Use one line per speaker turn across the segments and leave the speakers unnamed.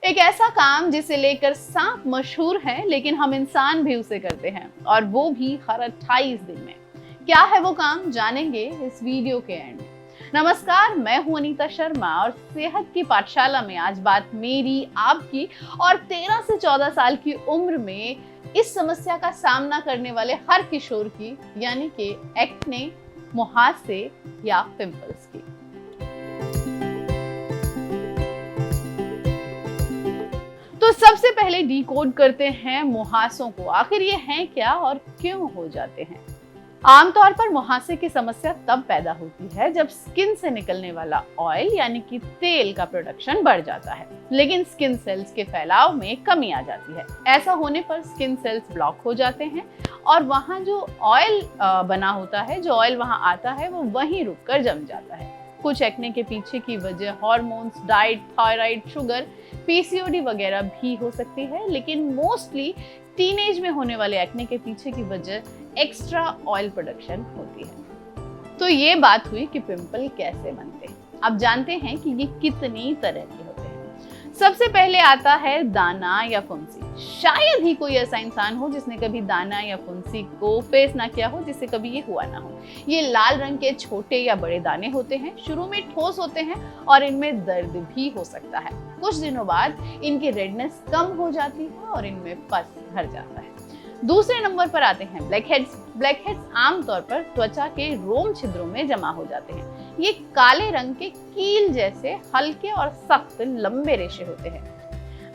एक ऐसा काम जिसे लेकर सांप मशहूर है, लेकिन हम इंसान भी उसे करते हैं, और वो भी हर 28 दिन में। क्या है वो काम, जानेंगे इस वीडियो के एंड में। नमस्कार, मैं हूं अनीता शर्मा और सेहत की पाठशाला में आज बात मेरी, आपकी और 13 से 14 साल की उम्र में इस समस्या का सामना करने वाले हर किशोर की, यानी कि एक्ने, मुहासे या पिंपल्स की। तो सबसे पहले डिकोड करते हैं मुहासों को। आखिर ये हैं क्या और क्यों हो जाते हैं। आमतौर पर मुहासे की समस्या तब पैदा होती है जब स्किन से निकलने वाला ऑयल यानी कि तेल का प्रोडक्शन बढ़ जाता है, लेकिन स्किन सेल्स के फैलाव में कमी आ जाती है। ऐसा होने पर स्किन सेल्स ब्लॉक हो जाते हैं और वहाँ जो ऑयल बना होता है, जो ऑयल वहाँ आता है, वो वहीं रुककर जम जाता है। कुछ एक्ने के पीछे की वजह hormones, diet, thyroid, sugar, PCOD वगैरह भी हो सकती है, लेकिन मोस्टली टीनेज में होने वाले एक्ने के पीछे की वजह एक्स्ट्रा ऑयल प्रोडक्शन होती है। तो ये बात हुई कि पिंपल कैसे बनते हैं। अब जानते हैं कि ये कितनी तरह के होते हैं। सबसे पहले आता है दाना या फुंसी। शायद ही कोई ऐसा इंसान हो जिसने कभी दाना या फुंसी को फेस ना किया हो, जिससे कभी ये हुआ ना हो। ये लाल रंग के छोटे या बड़े दाने होते हैं, शुरू में ठोस होते हैं और इनमें दर्द भी हो सकता है। कुछ दिनों बाद इनकी रेडनेस कम हो जाती है और इनमें पस भर जाता है। दूसरे नंबर पर आते हैं ब्लैक हेड्स। ब्लैक हेड्स आमतौर पर त्वचा के रोम छिद्रों में जमा हो जाते हैं। ये काले रंग के कील जैसे हल्के और सख्त लंबे रेशे होते हैं।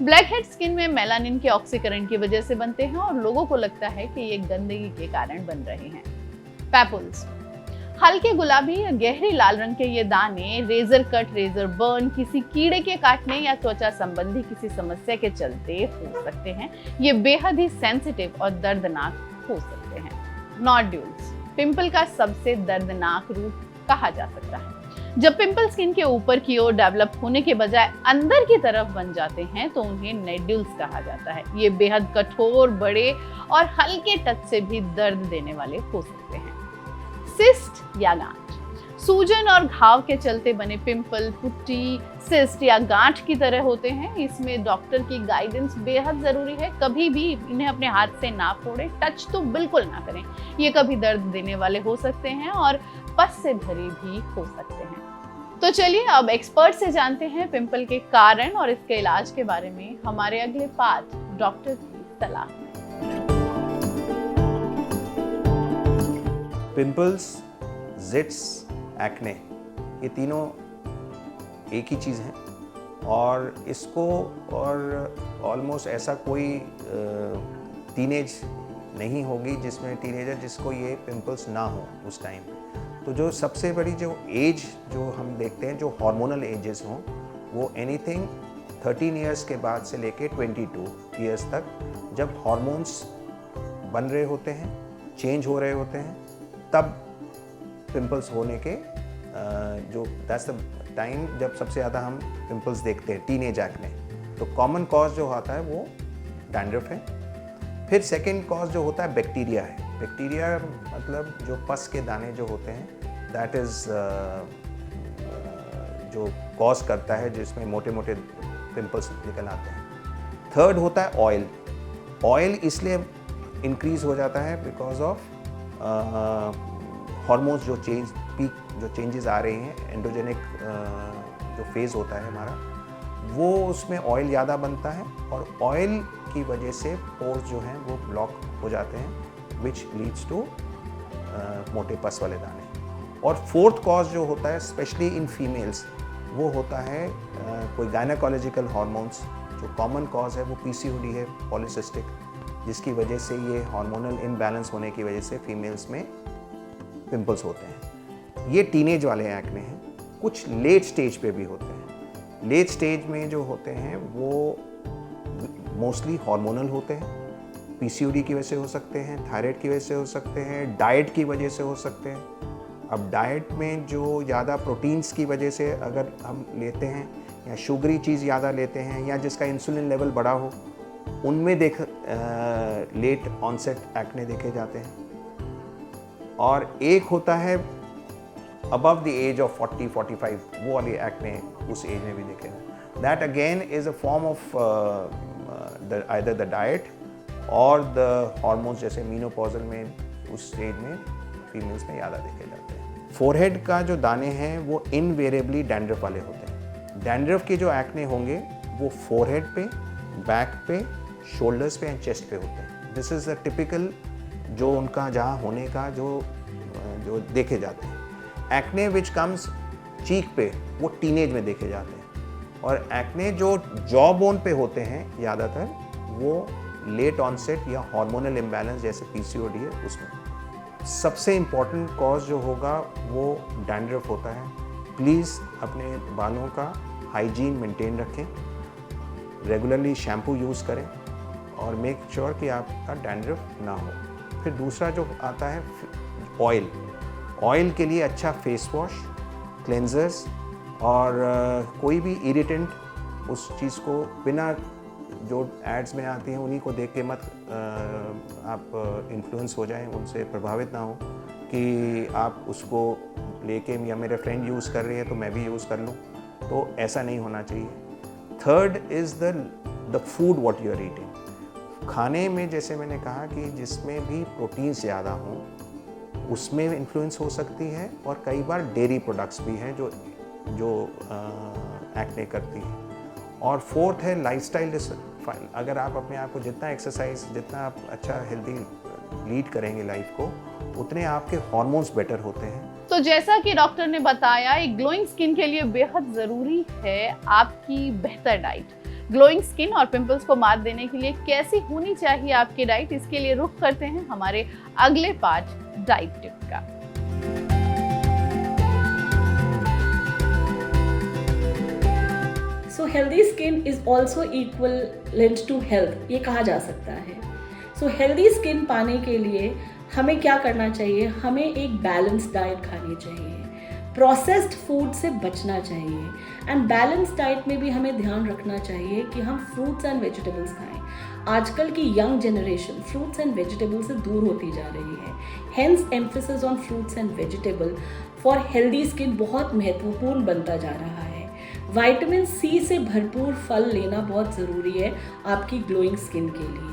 ब्लैक हेड स्किन में मेलानिन के ऑक्सीकरण की वजह से बनते हैं और लोगों को लगता है कि ये गंदगी के कारण बन रहे हैं। पैपुल्स, हल्के गुलाबी या गहरी लाल रंग के ये दाने रेजर कट, रेजर बर्न, किसी कीड़े के काटने या त्वचा संबंधी किसी समस्या के चलते हो सकते हैं। ये बेहद ही सेंसिटिव और दर्दनाक हो सकते हैं। नोड्यूल्स, पिंपल का सबसे दर्दनाक रूप कहा जा सकता है। जब पिंपल स्किन के ऊपर की ओर डेवलप होने के बजाय अंदर की तरफ बन जाते हैं तो उन्हें नोड्यूल्स कहा जाता है। ये बेहद कठोर, बड़े और हल्के टच से भी दर्द देने वाले हो सकते हैं। सिस्ट या गांठ, सूजन और घाव के चलते बने पिंपल पुट्टी, सिस्ट या गांठ की तरह होते हैं। इसमें डॉक्टर की गाइडेंस बेहद जरूरी है। कभी भी इन्हें अपने हाथ से ना फोड़ें, टच तो बिल्कुल ना करें। ये कभी दर्द देने वाले हो सकते हैं और पस से भरे भी हो सकते हैं। तो चलिए अब एक्सपर्ट से जानते हैं पिंपल के कारण और इसके इलाज के बारे में हमारे अगले पार्ट, डॉक्टर की सलाह।
पिंपल्स, जिट्स, एक्ने, ये तीनों एक ही चीज़ हैं और इसको और ऑलमोस्ट ऐसा कोई टीनेज नहीं होगी जिसमें टीनेजर जिसको ये पिंपल्स ना हो उस टाइम। तो जो सबसे बड़ी जो एज जो हम देखते हैं, जो हार्मोनल एजेस हों, वो एनीथिंग 13 इयर्स के बाद से लेके 22 इयर्स तक, जब हार्मोन्स बन रहे होते हैं, चेंज हो रहे होते हैं, तब पिंपल्स होने के जो दैट्स द टाइम जब सबसे ज़्यादा हम पिंपल्स देखते हैं, टीनेज एक्ने। तो कॉमन कॉज जो होता है वो डैंड्रफ है। फिर सेकेंड कॉज जो होता है बैक्टीरिया है। बैक्टीरिया मतलब जो पस के दाने जो होते हैं, दैट इज़ जो कॉज करता है, जिसमें मोटे मोटे पिंपल्स निकल आते हैं। थर्ड होता है ऑयल। ऑयल इसलिए इंक्रीज हो जाता है बिकॉज ऑफ हार्मोन्स जो चेंजेस आ रही हैं, एंड्रोजेनिक जो फेज़ होता है हमारा, वो उसमें ऑयल ज़्यादा बनता है और ऑयल की वजह से पोर्स जो हैं वो ब्लॉक हो जाते हैं, विच लीड्स टू मोटे पस वाले दाने। और फोर्थ कॉज जो होता है स्पेशली इन फीमेल्स, वो होता है कोई गायनेकोलॉजिकल हार्मोन्स। जो कॉमन कॉज है वो पीसीओडी है, पॉलीसिस्टिक, जिसकी वजह से ये हार्मोनल इम्बैलेंस होने की वजह से फीमेल्स में पिंपल्स होते हैं। ये टीनेज वाले एक्ने हैं। कुछ लेट स्टेज पे भी होते हैं। लेट स्टेज में जो होते हैं वो मोस्टली हार्मोनल होते हैं। पीसीओडी की वजह से हो सकते हैं, थायराइड की वजह से हो सकते हैं, डाइट की वजह से हो सकते हैं। अब डाइट में जो ज़्यादा प्रोटीन्स की वजह से अगर हम लेते हैं या शुगरी चीज़ ज़्यादा लेते हैं या जिसका इंसुलिन लेवल बड़ा हो, उनमें लेट ऑनसेट एक्ने देखे जाते हैं। और एक होता है अबव द एज ऑफ 40-45, वो वाली एक्ने उस एज में भी देखे हैं। That again is a form of either the diet और the hormones, जैसे मेनोपॉजल में उस स्टेज में फीमेल्स में ज़्यादा देखे जाते हैं। फोरहेड का जो दाने हैं वो इनवेरिएबली डैंड्रफ वाले होते हैं। डैंड्रफ के जो एक्ने होंगे वो फोरहेड पे, बैक पे, शोल्डर्स पे एंड चेस्ट पे होते हैं। दिस इज़ द टिपिकल जो उनका जहाँ होने का जो देखे जाते हैं। एक्ने विच कम्स चीक पे वो टीनेज में देखे जाते हैं, और एक्ने जो जॉ बोन पे होते हैं ज़्यादातर वो लेट ऑनसेट या हार्मोनल इम्बैलेंस जैसे PCOD है उसमें। सबसे इम्पॉर्टेंट कॉज जो होगा वो डैंड्रफ होता है। प्लीज़ अपने बालों का हाइजीन मेंटेन रखें, रेगुलरली शैम्पू यूज़ करें और मेक श्योर कि आपका डैंड्रफ ना हो। फिर दूसरा जो आता है ऑयल। ऑयल के लिए अच्छा फेस वॉश, क्लेंजर्स और कोई भी इरिटेंट उस चीज़ को बिना जो एड्स में आती हैं उन्हीं को देख के मत आप इन्फ्लुएंस हो जाएं, उनसे प्रभावित ना हो कि आप उसको लेके या मेरे फ्रेंड यूज़ कर रही है तो मैं भी यूज़ कर लूँ, तो ऐसा नहीं होना चाहिए। Third is the food what you are eating. खाने में जैसे मैंने कहा कि जिसमें भी प्रोटीन्स ज़्यादा हों उसमें इन्फ्लुएंस हो सकती है, और कई बार डेयरी प्रोडक्ट्स भी हैं जो एक्ने करती है। और फोर्थ है लाइफस्टाइल डिसाइड। अगर आप अपने आप को जितना एक्सरसाइज, जितना आप अच्छा हेल्दी लीड करेंगे लाइफ को, उतने आपके हार्मोन्स बेटर होते हैं।
तो जैसा कि डॉक्टर ने बताया, एक ग्लोइंग स्किन के लिए बेहद ज़रूरी है आपकी बेहतर डाइट। ग्लोइंग स्किन और पिंपल्स को मात देने के लिए कैसी होनी चाहिए आपकी डाइट, इसके लिए रुख करते हैं हमारे अगले पार्ट डाइट टिप का।
So healthy skin is also equivalent to health, ये कहा जा सकता है। सो हेल्दी स्किन पाने के लिए हमें क्या करना चाहिए? हमें एक बैलेंस डाइट खानी चाहिए, प्रोसेस्ड फूड से बचना चाहिए, एंड बैलेंस डाइट में भी हमें ध्यान रखना चाहिए कि हम फ्रूट्स एंड वेजिटेबल्स खाएं। आजकल की young generation fruits and vegetable से दूर होती जा रही है, hence emphasis on fruits and vegetable for healthy skin बहुत महत्वपूर्ण बनता जा रहा है। विटामिन सी से भरपूर फल लेना बहुत ज़रूरी है आपकी ग्लोइंग स्किन के लिए।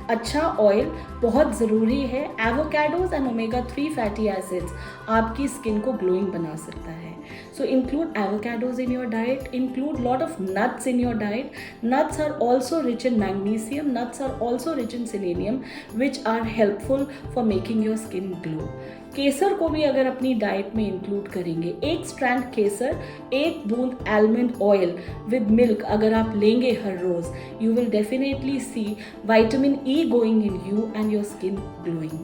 अच्छा ऑयल बहुत ज़रूरी है। Avocados and omega 3 fatty acids आपकी स्किन को ग्लोइंग बना सकता है। So include avocados in your diet, include lot of nuts in your diet. Nuts are also rich in magnesium, nuts are also rich in selenium, which are helpful for making your skin glow. केसर को भी अगर अपनी diet में include करेंगे, एक strand केसर, एक बूंद almond oil with milk अगर आप लेंगे हर रोज, you will definitely see vitamin E going in you and your skin glowing.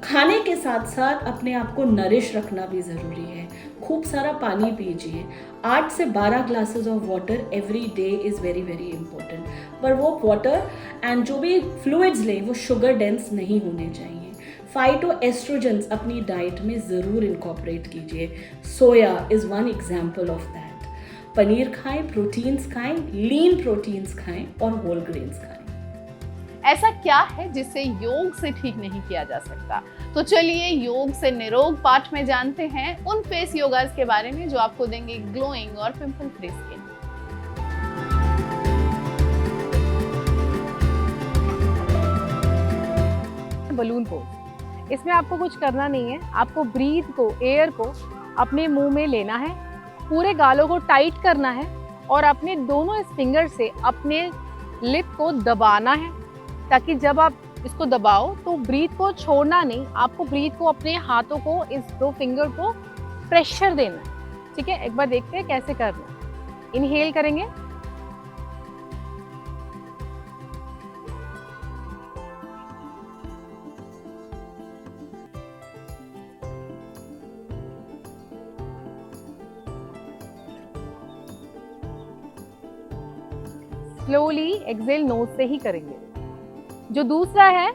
खाने के साथ साथ अपने आप को नरिश रखना भी ज़रूरी है। खूब सारा पानी पीजिए। 8 से 12 glasses of water every day is very very important. पर वो वाटर एंड जो भी फ्लूइड्स लें वो शुगर डेंस नहीं होने चाहिए। फाइटो एस्ट्रोजेंस अपनी डाइट में ज़रूर इनकॉर्पोरेट कीजिए। Soya is one example of that. Paneer खाएं, प्रोटीन्स खाएं, लीन प्रोटीन्स खाएं और होल ग्रेन्स खाएं।
ऐसा क्या है जिससे योग से ठीक नहीं किया जा सकता? तो चलिए योग से निरोग पाठ में जानते हैं उन फेस योगास के बारे में जो आपको देंगे ग्लोइंग और pimple free skin.
Balloon pose, इसमें आपको कुछ करना नहीं है। आपको ब्रीथ को, एयर को अपने मुंह में लेना है, पूरे गालों को टाइट करना है और अपने दोनों फिंगर से अपने लिप को दबाना है, ताकि जब आप इसको दबाओ तो ब्रीथ को छोड़ना नहीं, आपको ब्रीथ को अपने हाथों को, इस 2 फिंगर को प्रेशर देना है। ठीक है, एक बार देखते हैं कैसे करना है। इनहेल करेंगे, स्लोली एक्सेल नोज से ही करेंगे। जो दूसरा है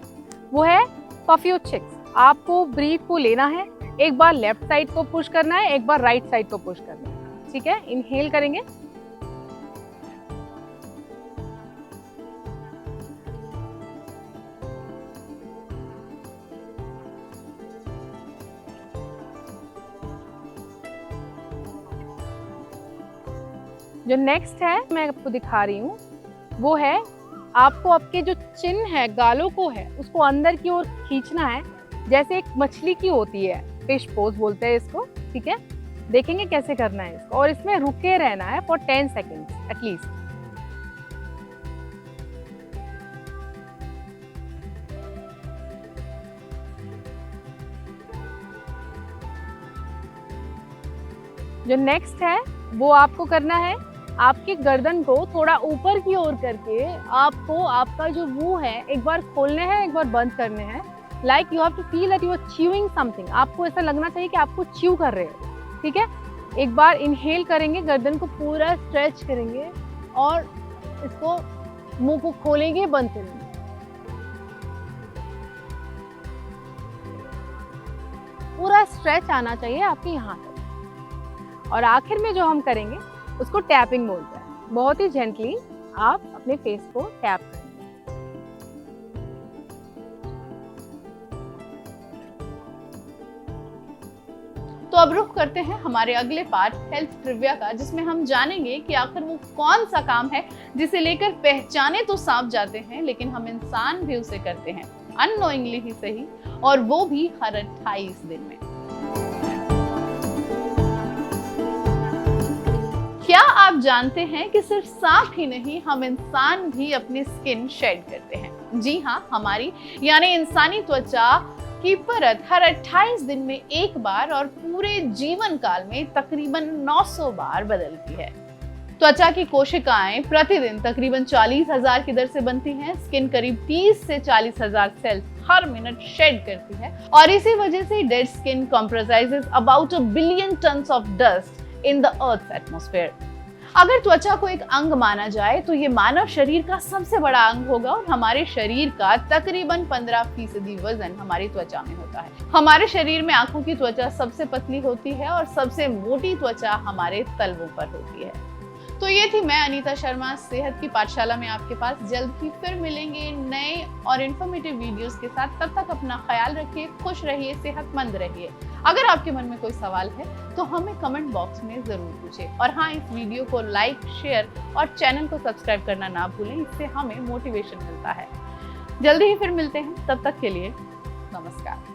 वो है पफ योर चिक्स। आपको ब्रीथ को लेना है, एक बार लेफ्ट साइड को पुश करना है, एक बार राइट साइड को पुश करना है। ठीक है, इनहेल करेंगे, जो नेक्स्ट है मैं आपको दिखा रही हूँ वो है, आपको आपके जो चिन है, गालों को है, उसको अंदर की ओर खींचना है जैसे एक मछली की होती है, फिश पोज बोलते हैं इसको, ठीक है। देखेंगे कैसे करना है इसको, और इसमें रुके रहना है फॉर 10 सेकेंड्स एटलीस्ट। जो नेक्स्ट है वो आपको करना है, आपकी गर्दन को थोड़ा ऊपर की ओर करके आपको आपका जो मुंह है एक बार खोलने हैं, एक बार बंद करने हैं। Like you have to feel that you are chewing something. आपको ऐसा लगना चाहिए कि आपको च्यू कर रहे हो, ठीक है। एक बार इनहेल करेंगे, गर्दन को पूरा स्ट्रेच करेंगे और इसको मुंह को खोलेंगे, बंद करेंगे। पूरा स्ट्रेच आना चाहिए आपके यहाँ तक। और आखिर में जो हम करेंगे उसको टैपिंग बोलते हैं। बहुत ही जेंटली आप अपने फेस को टैप करेंगे।
तो अब रुख करते हैं हमारे अगले पार्ट हेल्थ ट्रिविया का, जिसमें हम जानेंगे कि आखिर वो कौन सा काम है जिसे लेकर पहचाने तो सांप जाते हैं, लेकिन हम इंसान भी उसे करते हैं अननोइंगली ही सही, और वो भी हर 28 दिन में। क्या आप जानते हैं कि सिर्फ सांप ही नहीं, हम इंसान भी अपनी स्किन शेड करते हैं। जी हाँ, हमारी यानी इंसानी त्वचा की परत हर 28 दिन में एक बार और पूरे जीवन काल में तकरीबन 900 बार बदलती है। त्वचा की कोशिकाएं प्रतिदिन तकरीबन 40,000 की दर से बनती हैं। स्किन करीब 30 से 40,000 सेल्स हर मिनट शेड करती है, और इसी वजह से dead skin comprises about 1 billion tons of dust in the earth atmosphere. अगर त्वचा को एक अंग माना जाए तो ये मानव शरीर का सबसे बड़ा अंग होगा, और हमारे शरीर का तकरीबन 15% वजन हमारी त्वचा में होता है। हमारे शरीर में आंखों की त्वचा सबसे पतली होती है और सबसे मोटी त्वचा हमारे तलवों पर होती है। तो ये थी मैं अनीता शर्मा सेहत की पाठशाला में आपके पास। जल्द ही फिर मिलेंगे नए और इन्फॉर्मेटिव वीडियोस के साथ। तब तक अपना ख्याल रखिए, खुश रहिए, सेहतमंद रहिए। अगर आपके मन में कोई सवाल है तो हमें कमेंट बॉक्स में जरूर पूछें। और हाँ, इस वीडियो को लाइक, शेयर और चैनल को सब्सक्राइब करना ना भूलें, इससे हमें मोटिवेशन मिलता है। जल्दी ही फिर मिलते हैं, तब तक के लिए नमस्कार।